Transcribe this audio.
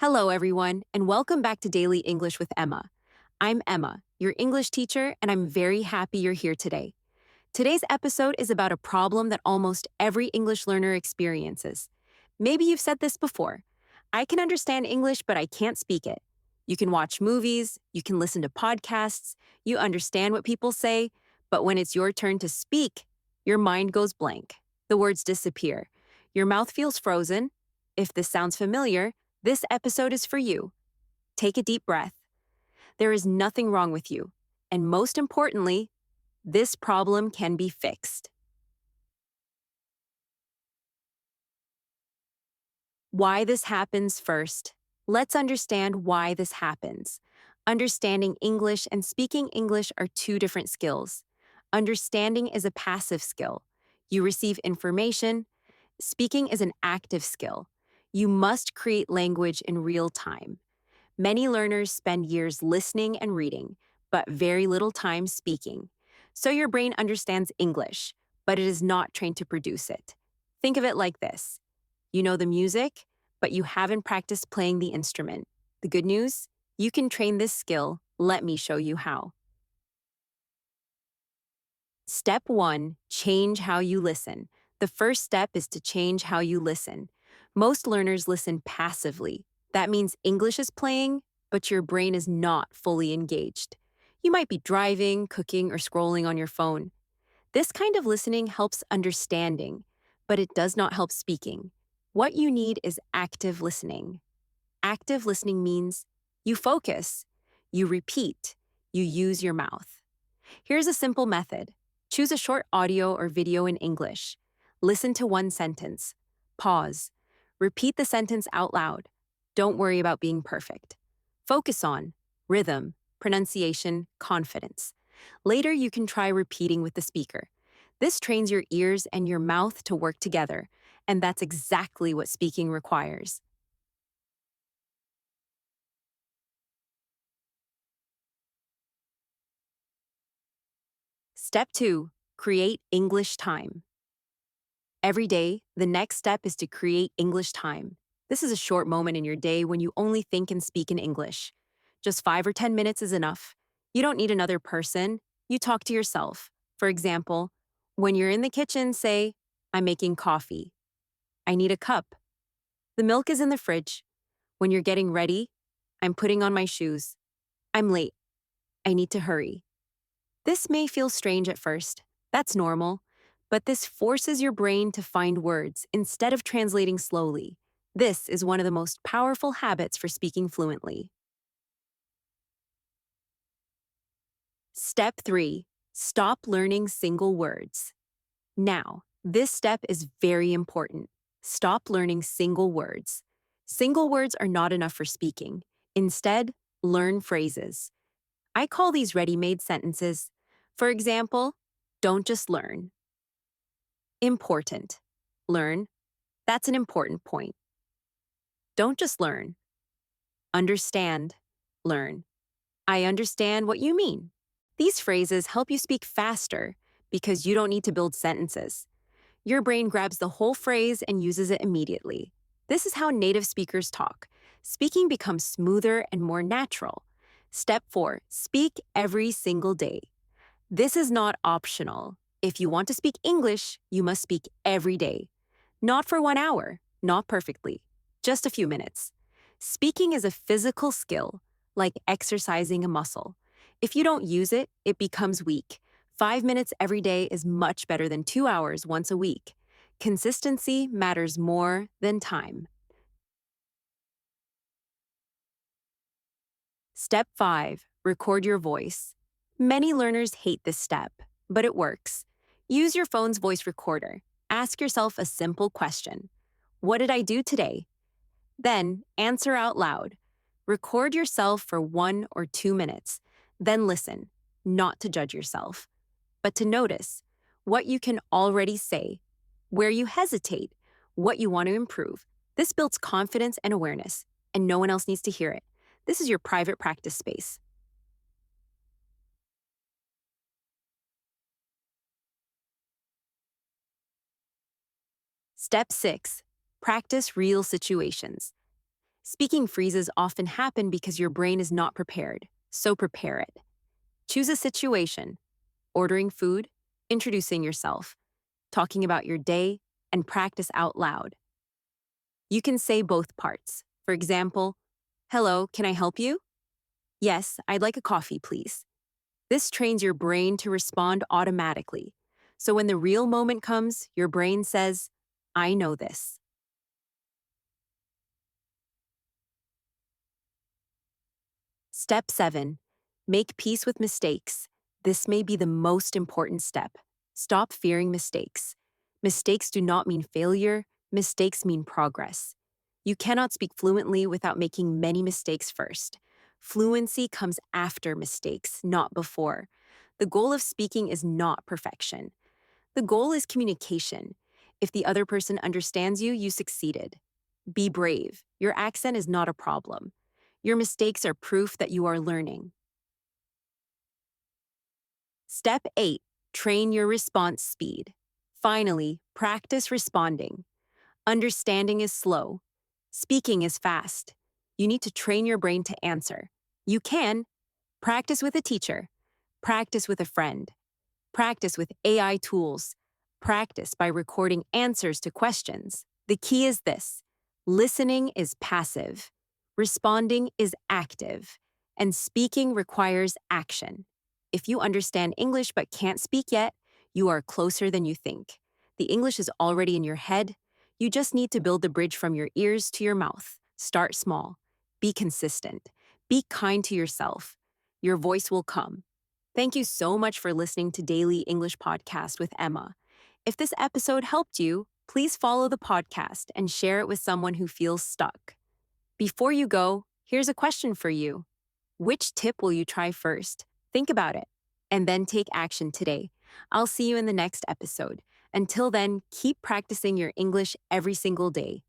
Hello, everyone, and welcome back to Daily English with Emma. I'm Emma, your English teacher, and I'm very happy you're here today. Today's episode is about a problem that almost every English learner experiences. Maybe you've said this before. I can understand English, but I can't speak it. You can watch movies, you can listen to podcasts, you understand what people say, but when it's your turn to speak, your mind goes blank. The words disappear. Your mouth feels frozen. If this sounds familiar, this episode is for you. Take a deep breath. There is nothing wrong with you. And most importantly, this problem can be fixed. Why this happens first. Let's understand why this happens. Understanding English and speaking English are two different skills. Understanding is a passive skill. You receive information. Speaking is an active skill. You must create language in real time. Many learners spend years listening and reading, but very little time speaking. So your brain understands English, but it is not trained to produce it. Think of it like this. You know the music, but you haven't practiced playing the instrument. The good news? You can train this skill. Let me show you how. Step 1. Change how you listen. The first step is to change how you listen. Most learners listen passively. That means English is playing, but your brain is not fully engaged. You might be driving, cooking, or scrolling on your phone. This kind of listening helps understanding, but it does not help speaking. What you need is active listening. Active listening means you focus, you repeat, you use your mouth. Here's a simple method. Choose a short audio or video in English. Listen to one sentence. Pause. Repeat the sentence out loud. Don't worry about being perfect. Focus on rhythm, pronunciation, confidence. Later, you can try repeating with the speaker. This trains your ears and your mouth to work together, and that's exactly what speaking requires. Step 2. Create English time. Every day, the next step is to create English time. This is a short moment in your day when you only think and speak in English. Just 5 or 10 minutes is enough. You don't need another person. You talk to yourself. For example, when you're in the kitchen, say, I'm making coffee. I need a cup. The milk is in the fridge. When you're getting ready, I'm putting on my shoes. I'm late. I need to hurry. This may feel strange at first. That's normal. But this forces your brain to find words instead of translating slowly. This is one of the most powerful habits for speaking fluently. Step 3. Stop learning single words. Now, this step is very important. Stop learning single words. Single words are not enough for speaking. Instead, learn phrases. I call these ready-made sentences. For example, don't just learn. Important. Learn. That's an important point. Don't just learn. Understand. Learn. I understand what you mean. These phrases help you speak faster because you don't need to build sentences. Your brain grabs the whole phrase and uses it immediately. This is how native speakers talk. Speaking becomes smoother and more natural. Step 4. Speak every single day. This is not optional. If you want to speak English, you must speak every day. Not for 1 hour, not perfectly, just a few minutes. Speaking is a physical skill, like exercising a muscle. If you don't use it, it becomes weak. 5 minutes every day is much better than 2 hours once a week. Consistency matters more than time. Step 5. Record your voice. Many learners hate this step, but it works. Use your phone's voice recorder. Ask yourself a simple question. What did I do today? Then answer out loud. Record yourself for 1 or 2 minutes. Then listen, not to judge yourself, but to notice what you can already say, where you hesitate, what you want to improve. This builds confidence and awareness, and no one else needs to hear it. This is your private practice space. Step 6. Practice real situations. Speaking freezes often happen because your brain is not prepared, so prepare it. Choose a situation: ordering food, introducing yourself, talking about your day, and practice out loud. You can say both parts. For example, "Hello, can I help you?" "Yes, I'd like a coffee, please." This trains your brain to respond automatically. So when the real moment comes, your brain says, "I know this." Step 7. Make peace with mistakes. This may be the most important step. Stop fearing mistakes. Mistakes do not mean failure, mistakes mean progress. You cannot speak fluently without making many mistakes first. Fluency comes after mistakes, not before. The goal of speaking is not perfection. The goal is communication. If the other person understands you, you succeeded. Be brave. Your accent is not a problem. Your mistakes are proof that you are learning. Step 8. Train your response speed. Finally, practice responding. Understanding is slow. Speaking is fast. You need to train your brain to answer. You can. Practice with a teacher. Practice with a friend. Practice with AI tools. Practice by recording answers to questions. The key is this: listening is passive, responding is active, and speaking requires action. If you understand English but can't speak yet, you are closer than you think. The English is already in your head. You just need to build the bridge from your ears to your mouth. Start small. Be consistent. Be kind to yourself. Your voice will come. Thank you so much for listening to Daily English Podcast with Emma. If this episode helped you, please follow the podcast and share it with someone who feels stuck. Before you go, here's a question for you. Which tip will you try first? Think about it, and then take action today. I'll see you in the next episode. Until then, keep practicing your English every single day.